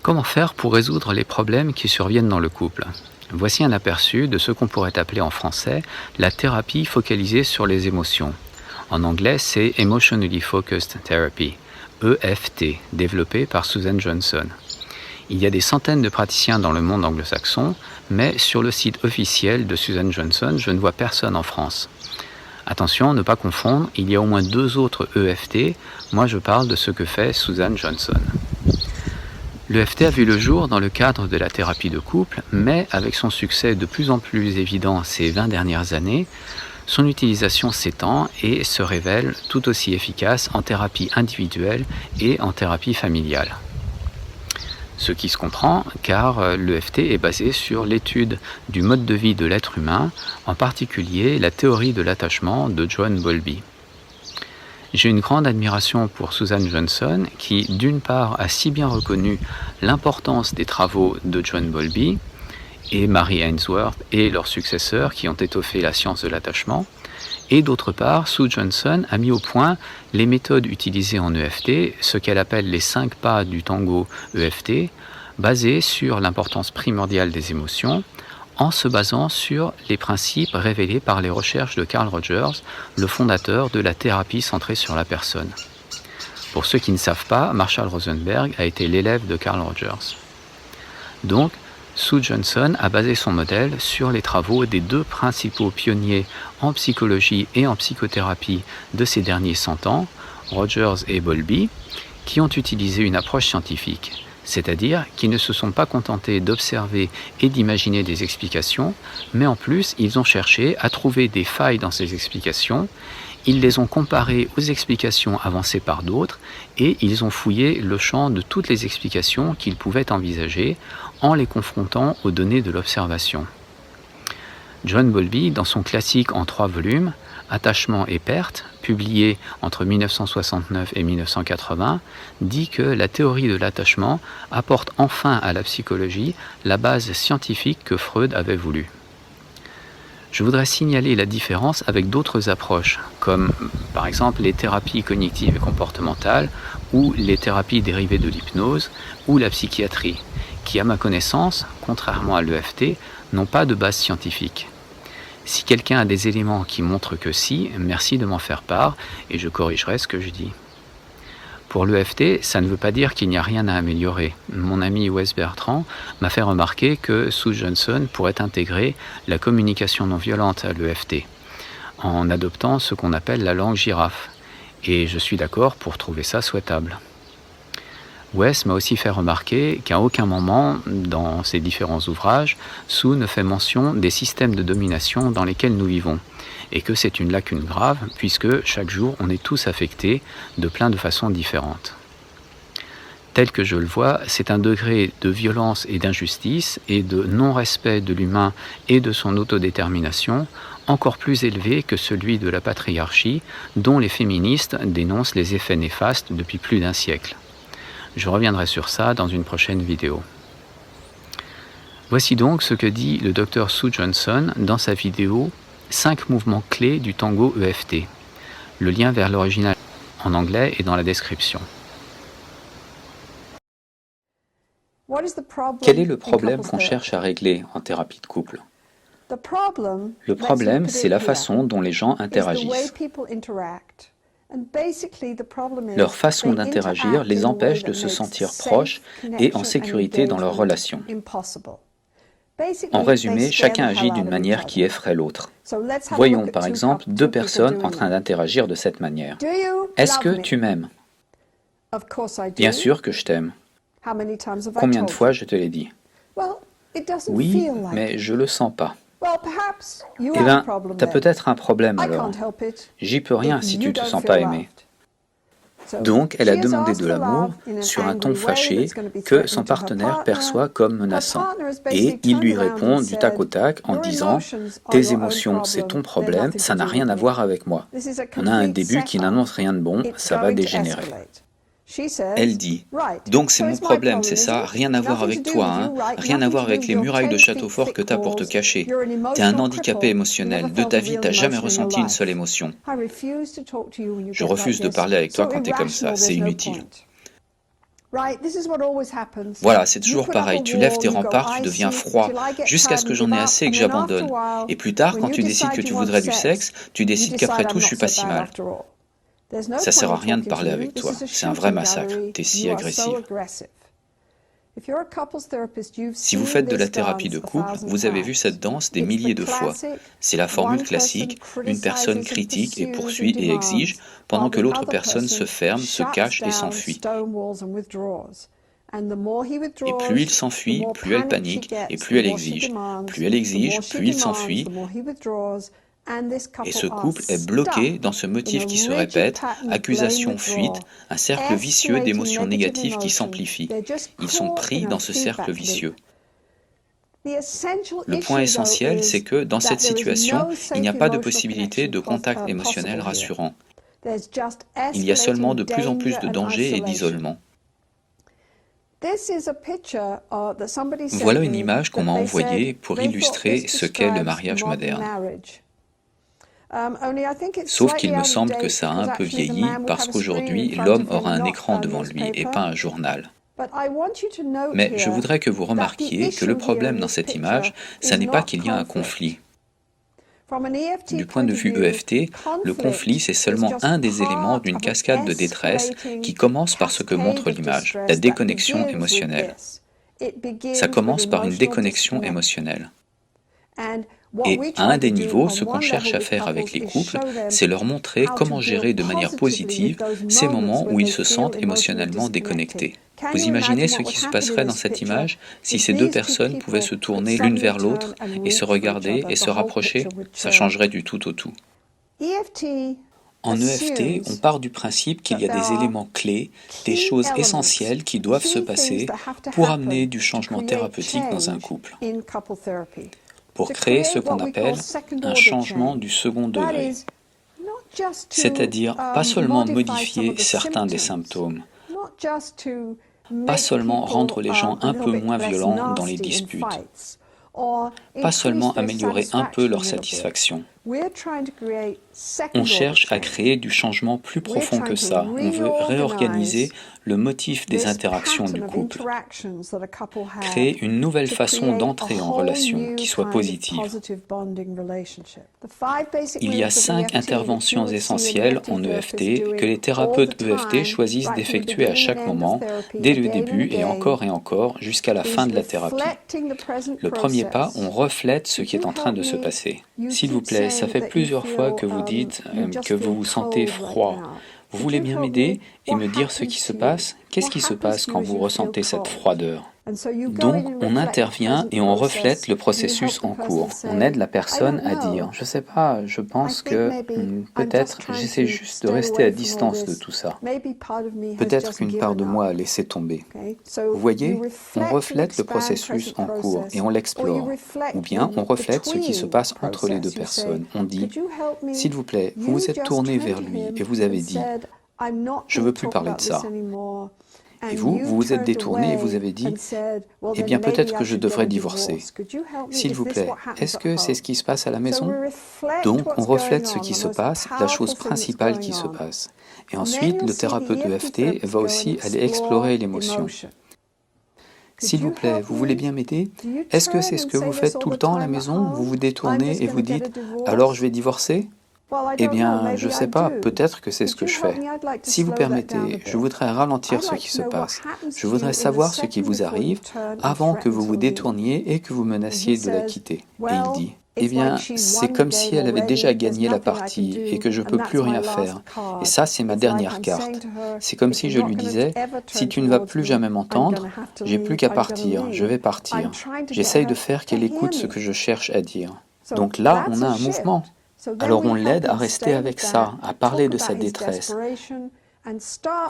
Comment faire pour résoudre les problèmes qui surviennent dans le couple? Voici un aperçu de ce qu'on pourrait appeler en français la thérapie focalisée sur les émotions. En anglais, c'est Emotionally Focused Therapy, EFT, développé par Susan Johnson. Il y a des centaines de praticiens dans le monde anglo-saxon, mais sur le site officiel de Susan Johnson, je ne vois personne en France. Attention, ne pas confondre, il y a au moins 2 autres EFT, moi je parle de ce que fait Susan Johnson. L'EFT a vu le jour dans le cadre de la thérapie de couple, mais avec son succès de plus en plus évident ces 20 dernières années, son utilisation s'étend et se révèle tout aussi efficace en thérapie individuelle et en thérapie familiale. Ce qui se comprend car l'EFT est basé sur l'étude du mode de vie de l'être humain, en particulier la théorie de l'attachement de John Bowlby. J'ai une grande admiration pour Susan Johnson qui, d'une part, a si bien reconnu l'importance des travaux de John Bowlby et Mary Ainsworth et leurs successeurs qui ont étoffé la science de l'attachement, et d'autre part, Sue Johnson a mis au point les méthodes utilisées en EFT, ce qu'elle appelle les 5 pas du tango EFT, basées sur l'importance primordiale des émotions, en se basant sur les principes révélés par les recherches de Carl Rogers, le fondateur de la thérapie centrée sur la personne. Pour ceux qui ne savent pas, Marshall Rosenberg a été l'élève de Carl Rogers. Donc, Sue Johnson a basé son modèle sur les travaux des 2 principaux pionniers en psychologie et en psychothérapie de ces derniers 100 ans, Rogers et Bowlby, qui ont utilisé une approche scientifique. C'est-à-dire qu'ils ne se sont pas contentés d'observer et d'imaginer des explications, mais en plus, ils ont cherché à trouver des failles dans ces explications, ils les ont comparées aux explications avancées par d'autres, et ils ont fouillé le champ de toutes les explications qu'ils pouvaient envisager en les confrontant aux données de l'observation. John Bowlby, dans son classique en 3 volumes, Attachement et perte, publié entre 1969 et 1980, dit que la théorie de l'attachement apporte enfin à la psychologie la base scientifique que Freud avait voulu. Je voudrais signaler la différence avec d'autres approches, comme par exemple les thérapies cognitives et comportementales, ou les thérapies dérivées de l'hypnose, ou la psychiatrie, qui à ma connaissance, contrairement à l'EFT, n'ont pas de base scientifique. Si quelqu'un a des éléments qui montrent que si, merci de m'en faire part et je corrigerai ce que je dis. Pour l'EFT, ça ne veut pas dire qu'il n'y a rien à améliorer. Mon ami Wes Bertrand m'a fait remarquer que Sue Johnson pourrait intégrer la communication non violente à l'EFT, en adoptant ce qu'on appelle la langue girafe. Et je suis d'accord pour trouver ça souhaitable. Wes m'a aussi fait remarquer qu'à aucun moment, dans ses différents ouvrages, Sue ne fait mention des systèmes de domination dans lesquels nous vivons, et que c'est une lacune grave, puisque chaque jour on est tous affectés de plein de façons différentes. Tel que je le vois, c'est un degré de violence et d'injustice, et de non-respect de l'humain et de son autodétermination, encore plus élevé que celui de la patriarchie, dont les féministes dénoncent les effets néfastes depuis plus d'1 siècle. Je reviendrai sur ça dans une prochaine vidéo. Voici donc ce que dit le Dr Sue Johnson dans sa vidéo 5 mouvements clés du tango EFT. Le lien vers l'original en anglais est dans la description. Quel est le problème qu'on cherche à régler en thérapie de couple? Le problème, c'est la façon dont les gens interagissent. Leur façon d'interagir les empêche de se sentir proches et en sécurité dans leurs relations. En résumé, chacun agit d'une manière qui effraie l'autre. Voyons par exemple 2 personnes en train d'interagir de cette manière. Est-ce que tu m'aimes? Bien sûr que je t'aime. Combien de fois je te l'ai dit? Oui, mais je le sens pas. Eh bien, t'as peut-être un problème alors. J'y peux rien si tu te sens pas aimé. Donc, elle a demandé de l'amour sur un ton fâché que son partenaire perçoit comme menaçant. Et il lui répond du tac au tac en disant « Tes émotions, c'est ton problème, ça n'a rien à voir avec moi. » On a un début qui n'annonce rien de bon, ça va dégénérer. Elle dit « Donc c'est mon problème, c'est ça, rien à voir avec toi, hein, rien à voir avec les murailles de château fort que t'as pour te cacher. T'es un handicapé émotionnel, de ta vie t'as jamais ressenti une seule émotion. Je refuse de parler avec toi quand t'es comme ça, c'est inutile. » Voilà, c'est toujours pareil, tu lèves tes remparts, tu deviens froid, jusqu'à ce que j'en ai assez et que j'abandonne. Et plus tard, quand tu décides que tu voudrais du sexe, tu décides qu'après tout, je suis pas si mal. Ça sert à rien de parler avec toi, c'est un vrai massacre, t'es si agressive. Si vous faites de la thérapie de couple, vous avez vu cette danse des milliers de fois. C'est la formule classique, une personne critique et poursuit et exige, pendant que l'autre personne se ferme, se cache et s'enfuit. Et plus il s'enfuit, plus elle panique, et plus elle exige. Plus elle exige, plus il s'enfuit. Et ce couple est bloqué dans ce motif qui se répète, accusation-fuite, un cercle vicieux d'émotions négatives qui s'amplifient. Ils sont pris dans ce cercle vicieux. Le point essentiel, c'est que dans cette situation, il n'y a pas de possibilité de contact émotionnel rassurant. Il y a seulement de plus en plus de dangers et d'isolement. Voilà une image qu'on m'a envoyée pour illustrer ce qu'est le mariage moderne. Sauf qu'il me semble que ça a un peu vieilli parce qu'aujourd'hui, l'homme aura un écran devant lui et pas un journal. Mais je voudrais que vous remarquiez que le problème dans cette image, ça n'est pas qu'il y a un conflit. Du point de vue EFT, le conflit, c'est seulement un des éléments d'une cascade de détresse qui commence par ce que montre l'image, la déconnexion émotionnelle. Ça commence par une déconnexion émotionnelle. Et à un des niveaux, ce qu'on cherche à faire avec les couples, c'est leur montrer comment gérer de manière positive ces moments où ils se sentent émotionnellement déconnectés. Vous imaginez ce qui se passerait dans cette image si ces deux personnes pouvaient se tourner l'une vers l'autre et se regarder et se rapprocher? Ça changerait du tout au tout. En EFT, on part du principe qu'il y a des éléments clés, des choses essentielles qui doivent se passer pour amener du changement thérapeutique dans un couple, pour créer ce qu'on appelle un changement du second degré, c'est-à-dire pas seulement modifier certains des symptômes, pas seulement rendre les gens un peu moins violents dans les disputes, pas seulement améliorer un peu leur satisfaction. On cherche à créer du changement plus profond que ça. On veut réorganiser le motif des interactions du couple, créer une nouvelle façon d'entrer en relation qui soit positive. Il y a 5 interventions essentielles en EFT que les thérapeutes EFT choisissent d'effectuer à chaque moment, dès le début et encore, jusqu'à la fin de la thérapie. Le premier pas, on reflète ce qui est en train de se passer. S'il vous plaît, ça fait plusieurs fois que vous dites que vous vous sentez froid. Vous voulez bien m'aider et me dire ce qui se passe? Qu'est-ce qui se passe quand vous ressentez cette froideur? Donc, on intervient et on reflète le processus en cours. On aide la personne à dire « Je sais pas, je pense que peut-être j'essaie juste de rester à distance de tout ça. Peut-être qu'une part de moi a laissé tomber. » Vous voyez, on reflète le processus en cours et on l'explore. Ou bien, on reflète ce qui se passe entre les deux personnes. On dit « S'il vous plaît, vous vous êtes tourné vers lui et vous avez dit « Je veux plus parler de ça. » Et vous vous êtes détourné et vous avez dit « Eh bien, peut-être que je devrais divorcer. S'il vous plaît, est-ce que c'est ce qui se passe à la maison ?» Donc, on reflète ce qui se passe, la chose principale qui se passe. Et ensuite, le thérapeute EFT va aussi aller explorer l'émotion. S'il vous plaît, vous voulez bien m'aider? Est-ce que c'est ce que vous faites tout le temps à la maison? Vous vous détournez et vous dites « Alors, je vais divorcer ?» Eh bien, je ne sais pas, peut-être que c'est ce que je fais. Si vous permettez, je voudrais ralentir ce qui se passe. Je voudrais savoir ce qui vous arrive avant que vous vous détourniez et que vous menaciez de la quitter. Et il dit, eh bien, c'est comme si elle avait déjà gagné la partie et que je ne peux plus rien faire. Et ça, c'est ma dernière carte. C'est comme si je lui disais, si tu ne vas plus jamais m'entendre, j'ai plus qu'à partir, je vais partir. J'essaye de faire qu'elle écoute ce que je cherche à dire. Donc là, on a un mouvement. Alors on l'aide à rester avec ça, à parler de sa détresse. Et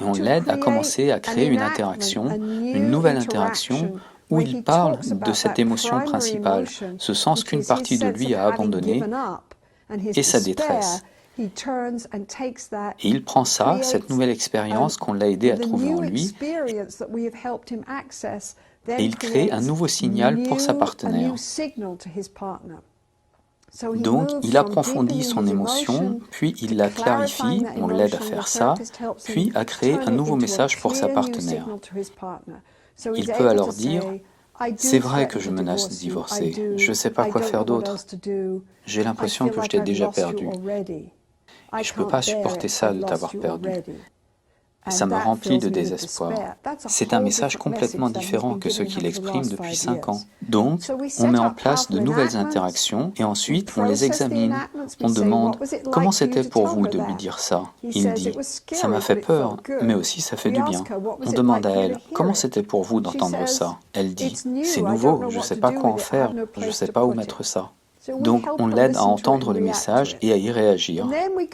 on l'aide à commencer à créer une interaction, une nouvelle interaction, où il parle de cette émotion principale, ce sens qu'une partie de lui a abandonné, et sa détresse. Et il prend ça, cette nouvelle expérience qu'on l'a aidé à trouver en lui, et il crée un nouveau signal pour sa partenaire. Donc, il approfondit son émotion, puis il la clarifie, on l'aide à faire ça, puis à créer un nouveau message pour sa partenaire. Il peut alors dire « C'est vrai que je menace de divorcer, je ne sais pas quoi faire d'autre. J'ai l'impression que je t'ai déjà perdu. Et je ne peux pas supporter ça de t'avoir perdu. Ça me remplit de désespoir. » C'est un message complètement différent que ce qu'il exprime depuis 5 ans. Donc, on met en place de nouvelles interactions et ensuite on les examine. On demande « Comment c'était pour vous de lui dire ça ?» Il dit « Ça m'a fait peur, mais aussi ça fait du bien. » On demande à elle « Comment c'était pour vous d'entendre ça ?» Elle dit « C'est nouveau, je ne sais pas quoi en faire, je ne sais pas où mettre ça. » Donc, on l'aide à entendre le message et à y réagir.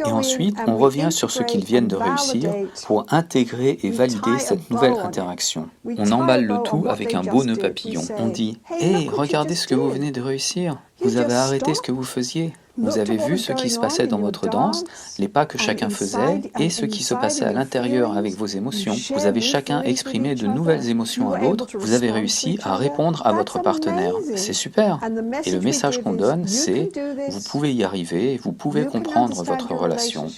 Et ensuite, on revient sur ce qu'ils viennent de réussir pour intégrer et valider cette nouvelle interaction. On emballe le tout avec un beau nœud papillon. On dit « Hey, regardez ce que vous venez de réussir. Vous avez arrêté ce que vous faisiez. Vous avez vu ce qui se passait dans votre danse, les pas que chacun faisait et ce qui se passait à l'intérieur avec vos émotions. Vous avez chacun exprimé de nouvelles émotions à l'autre. Vous avez réussi à répondre à votre partenaire. C'est super. » Et le message qu'on donne, c'est « Vous pouvez y arriver, vous pouvez comprendre votre relation.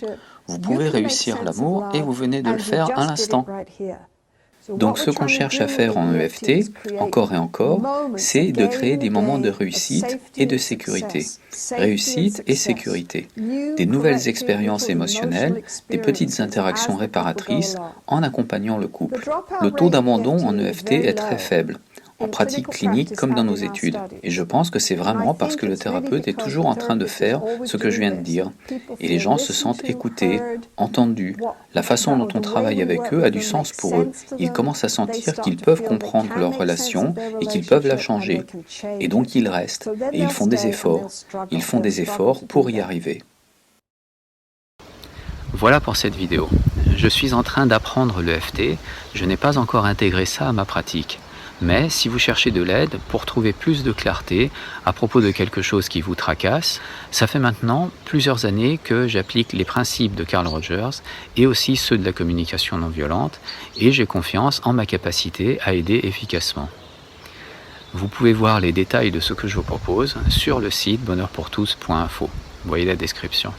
Vous pouvez réussir l'amour et vous venez de le faire à l'instant. » Donc ce qu'on cherche à faire en EFT, encore et encore, c'est de créer des moments de réussite et de sécurité. Réussite et sécurité. Des nouvelles expériences émotionnelles, des petites interactions réparatrices en accompagnant le couple. Le taux d'abandon en EFT est très faible, en pratique clinique comme dans nos études. Et je pense que c'est vraiment parce que le thérapeute est toujours en train de faire ce que je viens de dire. Et les gens se sentent écoutés, entendus. La façon dont on travaille avec eux a du sens pour eux. Ils commencent à sentir qu'ils peuvent comprendre leur relation et qu'ils peuvent la changer. Et donc ils restent. Et ils font des efforts. Ils font des efforts pour y arriver. Voilà pour cette vidéo. Je suis en train d'apprendre l'EFT. Je n'ai pas encore intégré ça à ma pratique. Mais si vous cherchez de l'aide pour trouver plus de clarté à propos de quelque chose qui vous tracasse, ça fait maintenant plusieurs années que j'applique les principes de Carl Rogers et aussi ceux de la communication non violente et j'ai confiance en ma capacité à aider efficacement. Vous pouvez voir les détails de ce que je vous propose sur le site bonheurpourtous.info. Voyez la description.